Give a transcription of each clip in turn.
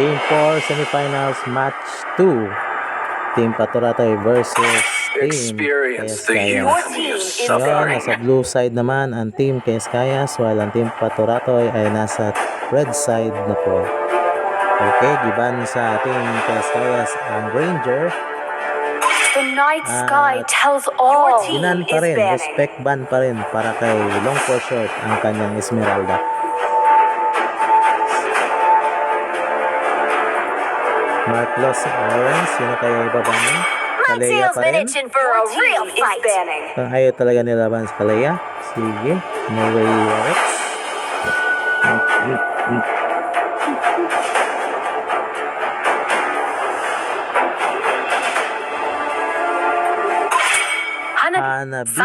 Game 4 semifinals match 2. Team Paturatoy versus Team Kayas-Kayas. Ngayon, nasa blue side naman ang Team Kayas-Kayas, while ang Team Paturatoy ay nasa red side na po. Okay, giban sa Team Kayas-Kayas ang Ranger. The night sky tells all. Inan pa rin, respect ban pa rin para kay long for short ang kanyang Esmeralda. Marclos Orange, sino kaya ibabang niya? Kalea pa rin. Ayaw talaga nilaban sa Kalea. Sige, no way Rex. Hanabi,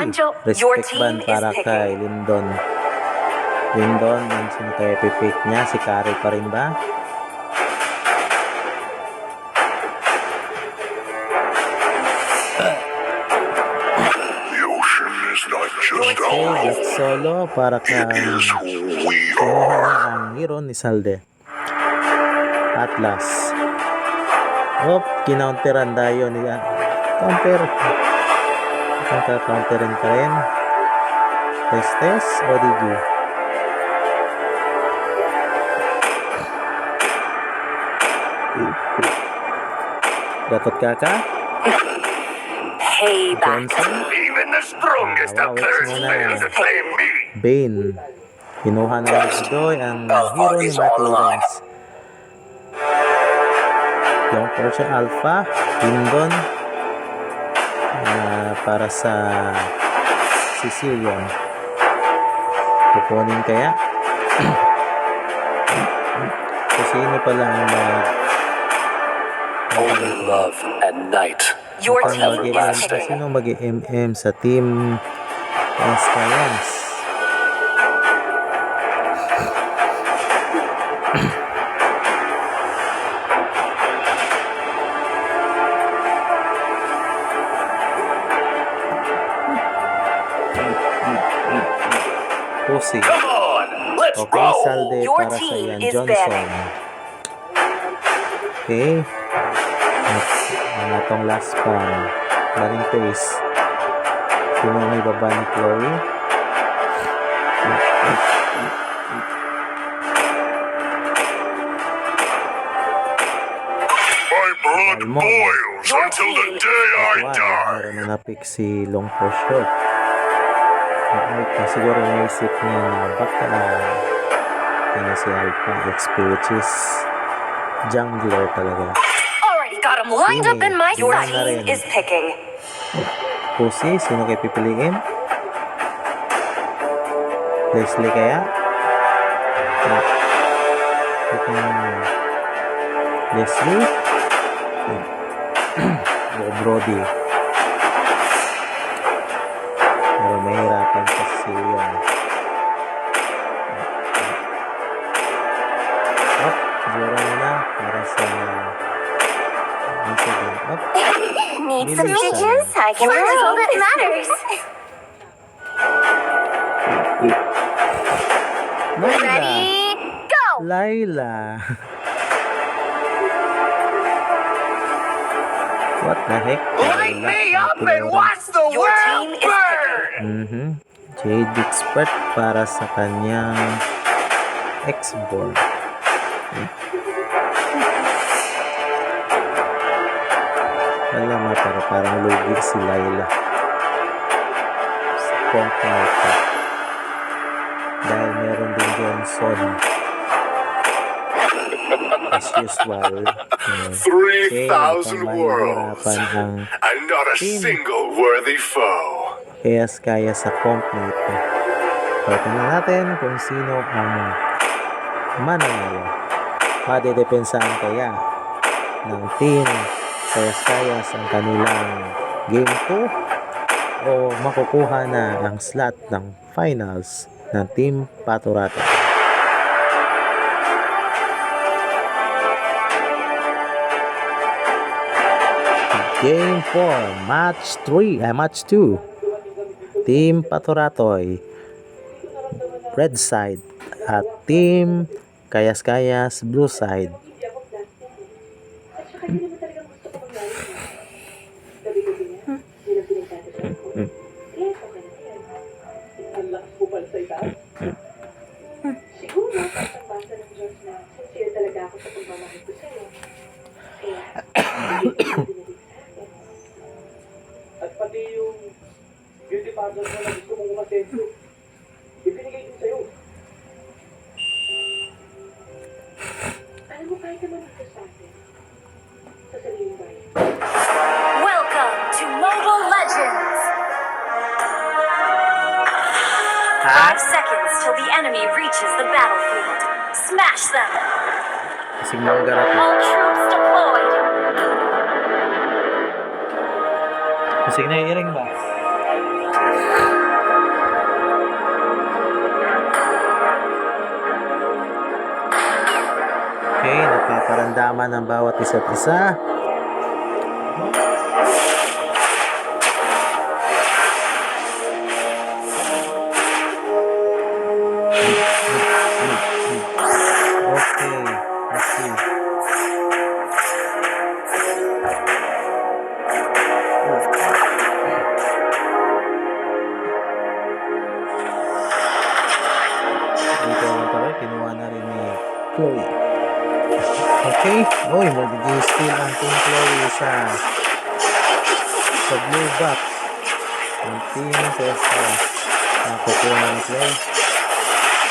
respect ban para kay Lindon. Lindon, sino kaya pipick niya? Si Kari pa rin ba? Okay, Black Solo para kay ang hero ni Salde. Atlas. Kinounteran tayo ni counter. Counterin ka rin. Testes o Digi. Datot Kaka. Payback. Even the strongest of players fail to claim me. Bane. Kinuha na ng Doy ang hero ni Mark Lawrence. Yung Porsche Alpha. Lindon. Para sa Sicilian. Kukunin kaya? Kasi sino pala ang Only love and night. Your team is picking. Sino mag-MM sa Team Kayas-Kayas? Pusi. Okay, Salde para sa Ian Johnson. Okay. Ang atong last pa. Running pace. Sino may baba ni Chloe? My blood boils until the day I die. Meron na na-pick si Long for short. Siguro naisip niya na baka yun si Alpha XP, which is jungler talaga. Already got him lined up in my Your team is picking. Pusi, sino kayo pipiliin? Leslie kaya? Leslie? Brody. Pero mahirapan kasi yun. Siguro na para sa Need some minions? I can all that matters. Ready, go! Layla. What the heck? Light me up and watch the world burn! Jade Expert para sa kanyang X-Board. Alam mo, pero parang lugi si Layla. Sa point na ito. Dahil meron din Johnson. As usual. 3,000 worlds and not a single worthy foe. Kaya sa complete. So, tingnan natin kung sino ang mananalo. Madedepensaan kaya ng team Kayas-Kayas ang kanilang game 2 o makukuha na ang slot ng finals ng Team Paturato. Game 4, match 2. Team Paturatoy, red side, at Team Kayas-Kayas, blue side. At pati yung beauty parlor mo na gusto mong umattend to, ibinigay din sa'yo. Alam mo, kahit naman ito sa atin, sa sariling bayan. Welcome to Mobile Legends! 5 seconds till the enemy reaches the battlefield. Smash them! Kasing mga garap. All troops deployed! Kasing naiiring ba? Okay, nagpaparandaman ng bawat isa't isa. Okay, let's see. Dito lang pala, kinuha na rin ni Chloe. Okay, oy, magiging steal ang Team Chloe sa blue back. Ang team Testa. Nakukuha ni Chloe.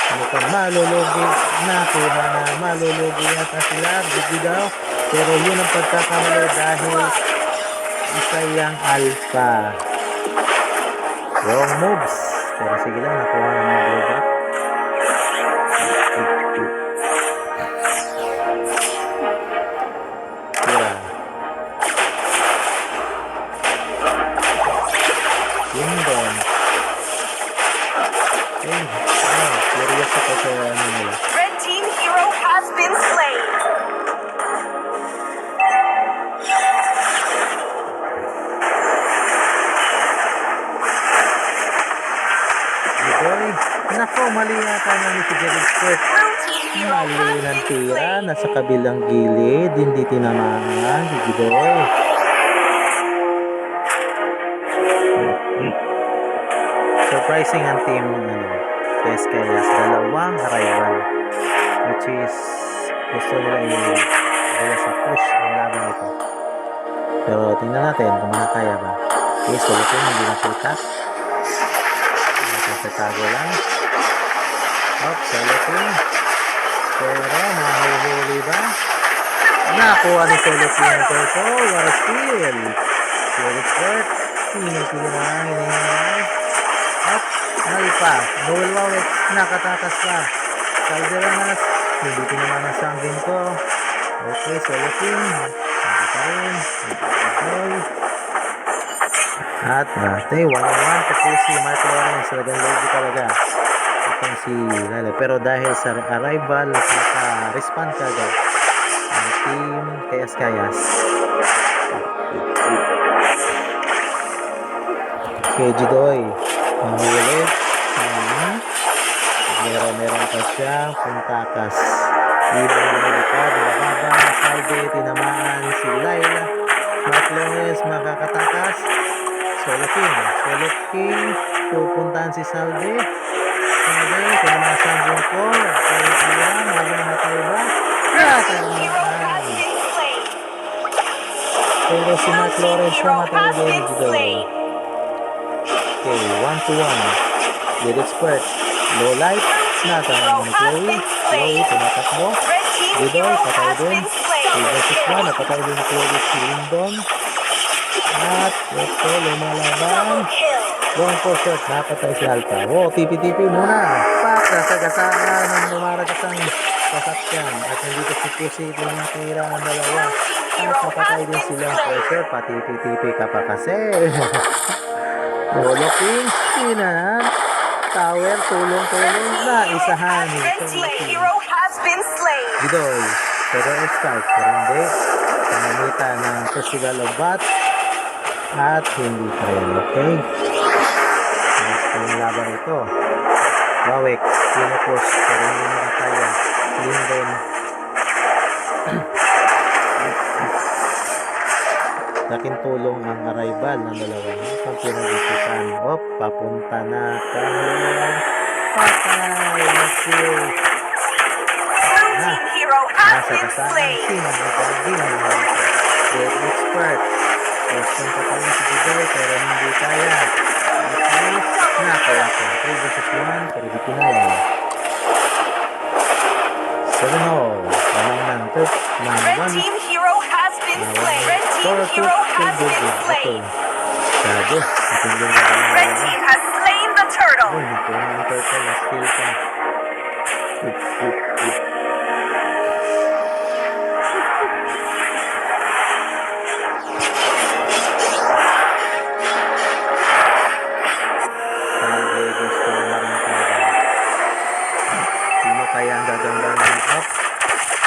Ano ka, malulugi na, kuha na, malulugi yata sila, bigli daw. Pero yun ang pagkakamali dahil isa yung alpha. Wrong moves. Pero sige lang, nakuha na ng blue back. Tira. Kingdom. Okay. Curious ako sa ano nila. Red team hero has been slain! Boy, nako, mali yata na ni si Jerry Sport. Blue team hero Mali has ng been tira, slain! nasa kabilang gilid, hindi tinamaan, Gigidoy. Surprising ang team, Kayas, dalawang arrival, which is, gusto nila i-gaya sa push ang laban ito. Pero tingnan natin kung makakaya ba. Okay, so ito hindi nakita. Nagtatago lang. Solokin. Pero, mahuhuli ba? Nakuha ni Solokin ang purple. What a steal. Good expert. Hinihinay. Alpha. Noel Wawek. Nakatakas pa. Calderonas. Hindi tinaman ang sanggin ko. Okay, Solokin. Hindi pa rin. Okay. At dati, 1-1 po si Mark Lawrence. Talagang logi talaga. Itong si Lalo. Pero dahil sa arrival, naka-respond ka agad. Ang team Kayas. Okay, Jidoy. Mahuli. Meron pa siya. Puntakas. Ibang lumilipad. Nababa. Salve. Tinamaan si Laila. Mark Lawrence makakatakas. Solo King. Pupuntahan si Salve. Tinamasang yung ko. Kaya sila. Mamatay ba? Tinamaan. Pero si Mark Lawrence namatay din dito. Okay, 1-1. Good expert. Low light. Natamaan ni Chloe. Tumatakbo. Gidoy, patay din. 3-1. Napatay din ni Chloe si Lindon. At ito, lumalaban. Wrong for shot, napatay si Alpha. Oh, tipi-tipi muna. Sagasaan ng lumaragasang sasakyan. At nandito si Pusi, tinatira ang dalawa. At napatay din silang for shot. Patipi-tipi ka pa kasi. Loloking, sinan. Tower, tulong-tulong na isahan. Red team hero has been slain! Gidoy, pero strike. Pero hindi. Pangamitan ng Festival of Bat. At hindi pa rin, okay? Gusto yung laban ito. Wawek, pinupush, pero hindi nakakaya. Linden. Laking tulong ang arrival ng dalawa. Pag pinag-isipan, papunta na tayo. Patay! Let's go! Blue team hero has Nasa been kasaan slain. si Mga Galvin. Dead expert. Question pa pala si Jigoy pero hindi kaya. Okay. Nakaya ko. 3 versus 1 pero di kinaya. 7-0. Lamang ng third. Ng Red 1. team hero has been slain. Red team hero has been slain. Sabi. Matindi na ba yung Red team has slain the turtle. Uy, nagkuha ng turtle. Na-steal ka. Sabi, gusto mo marangkaga. Sino kaya ang gagambang ng up?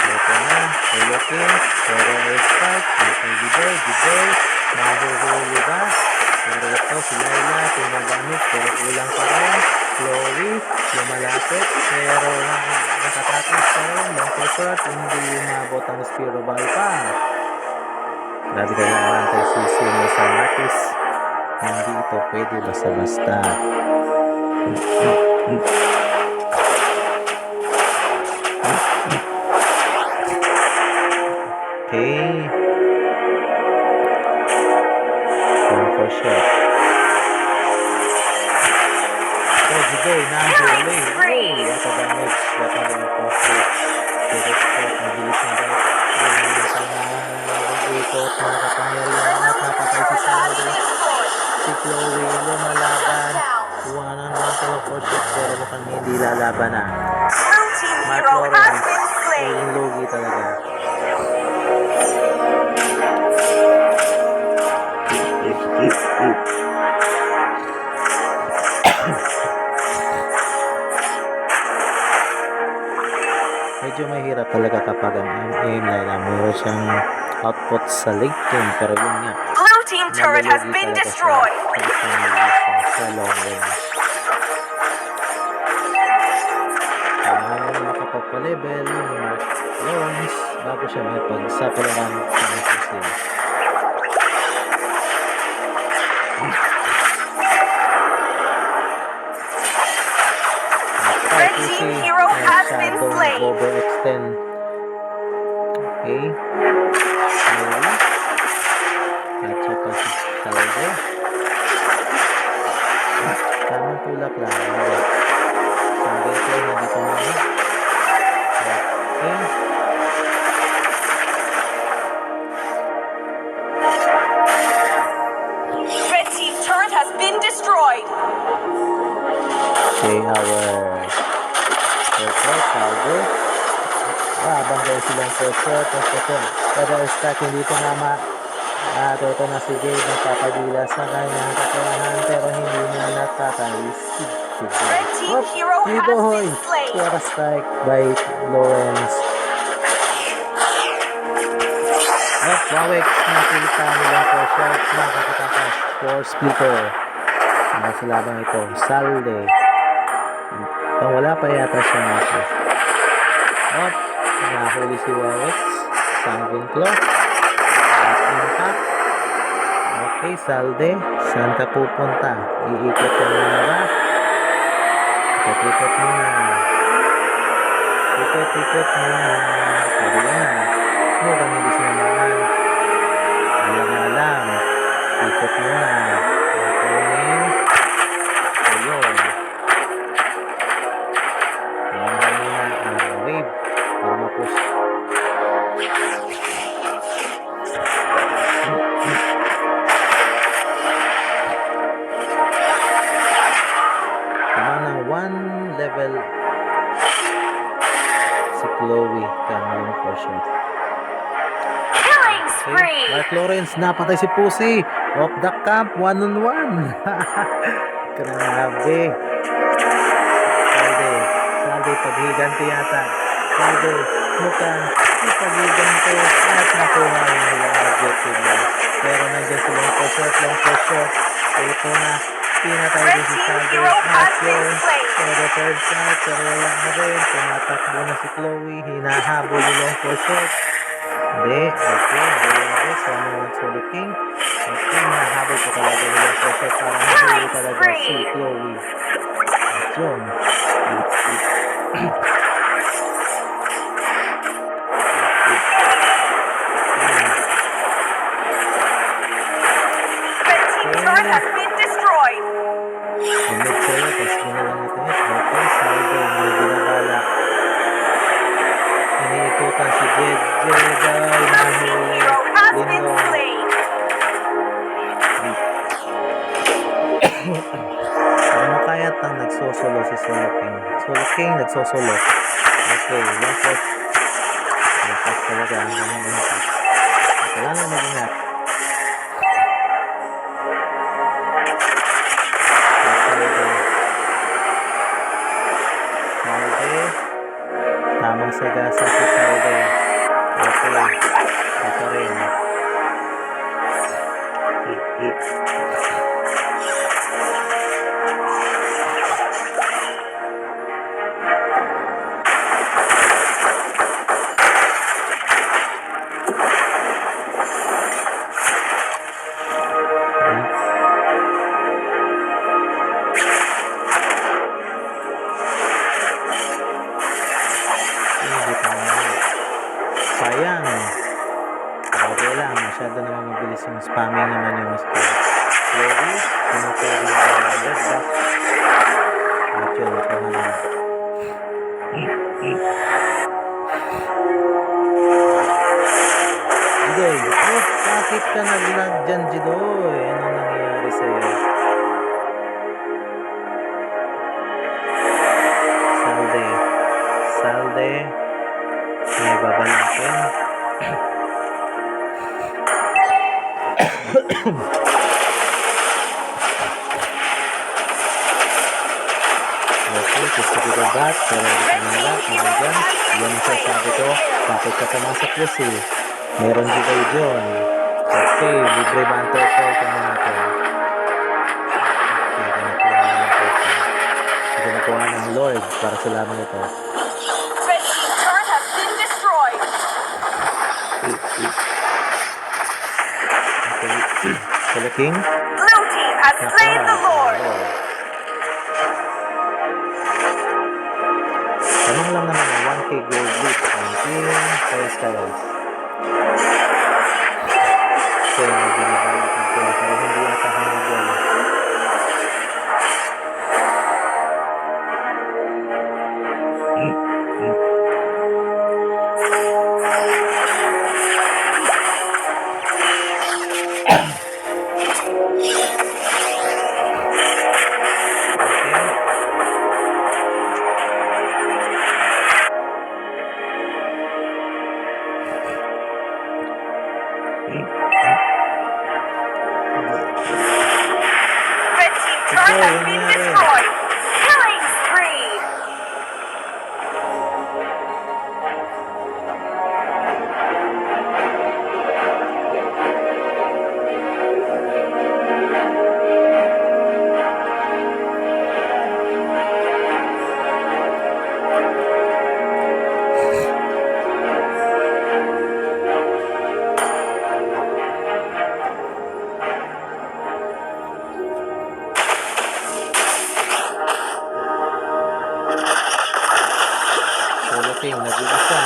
Ito na. Ulokin. Pero strike. Ito yung Giboy. Mahuhuli ba? Pero ito si Laila. Tinagamit. Pero ulang pa rin. Chloe. Lumalapit. Pero nakatakas pa rin. Long for short. Hindi umabot ang Spiro Ball pa. Grabe kayo naman tayo si isang artist. Hindi ito pwede basta-basta. Okay. Long for shot. Oh, Jigoy, nahuli. Oh, what a damage. What a damage. Pero spot, mabilis na rin. Yung ikot, mga kapangyarihan at napatay si Saldo. Si Chloe lumalaban. Iwanan lang pala for shot pero mukhang hindi lalaban na. Blue team Mark hero has Lawrence. been slain. Yung logi talaga. Medyo mahirap talaga kapag ang aim na meron siyang output sa late game pero yun nga. Blue team turret has Nalulugi been talaga destroyed. sa long range. Kailangan mo makapagpa-level yung Mark Lawrence bago siya may pagsapalaran sa MPC. Red team hero has been slain. Overextend. Okay. Slowly. At saka si Salve. Tamang tulak lang. Alright. Single play na dito muna. Okay. Red team turret has been destroyed. Okay, our circle, Salve. Habang dahil silang pressure, pero stacking dito nga ito na si Jade nagpapagila sa kanyang kakayahan pero hindi niya natatay si Jade. Red team hero Dito has hoy! been slain. Pura strike by Lawrence. At Wawek nakita nilang for shot na kakatakas for splitter. Ang silabang ito, Salde. Pang wala pa yata siya natin. At nahuli si Wawek. Sanguine Claw. At impact. Okay, Salde. Saan ka pupunta? Iikot ka muna ba? Ikot muna. Ikot muna. Pwede yan. Mukhang hindi sinamaan. Alam. Ikot muna. Okay. Ayun. Kailangan muna ang wave para ma-push. Naman ng 1 level si Chloe kang for shot. Killing Okay. spree. Mark Lawrence, napatay si Pussy. Off the camp, 1-on-1. Grabe. Salde, paghiganti yata. Salde, mukhang ipaghiganti at nakuha nila ang objective nila. Pero nandiyan si long for shot. Ito na, pinatay din si Salde. At yun, pero third shot, pero wala na rin. Tumatakbo na si Chloe, hinahabol yung long for shot. Hindi, okay, so ano yung Solo King? Okay, hinahabol ko talaga yung long for shot para mahuli talaga si Chloe. At yun, solo si Solo King. Solo King, nagsosolo. Okay, lampas. Lampas talaga ang ganyan impact. Kailangan mag-ingat. Salve. Tamang sagasa si Salve. Okay. Ito rin. Sayang. Okay lang. Masyado naman mabilis yung spamming naman yung skill. Ready? Pinapagod yung red box. At yun, ito na. Jidoy, oh, bakit ka nag-lag dyan, Jidoy? Ano nangyayari sa'yo? Salde. Salde. May babalakin. Okay, gusto ko ba bat? Pero hindi ko nila. Ano dyan? Yan ang sasabi ko. Bakit ka pumasok kasi? Meron dito yun. Okay, libre ba ang turtle? Tingnan natin. Okay, kinakuha na ng turtle. Kinakuha ng Lord para sa lamang ito. Red team's turret has been destroyed. Okay. Solo King. Blue team has slain the Lord. Tamang lang naman ang 1k gold loot ang team Kayas Kayas. Okay, may binabalik ng team pero hindi yata humabol. Red team turret has been destroyed. Killing spree. Solo King, nag-iisa.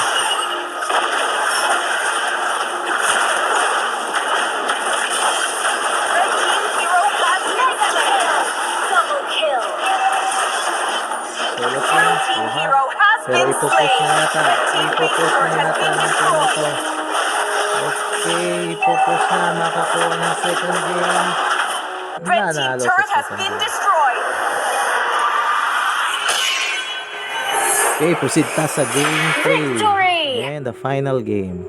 Red team hero has mega kill. Double kill. Solo King, Blue team buhat. hero has Pero been ipopost slain. na yata. Red team Ipopost turret na has yata been ng team destroyed. ito. Okay, ipopost na. Makakuha ng second game. Red team Nanalo sa turret has second been game. destroyed. Okay, proceed ta sa game 3. Victory! And the final game.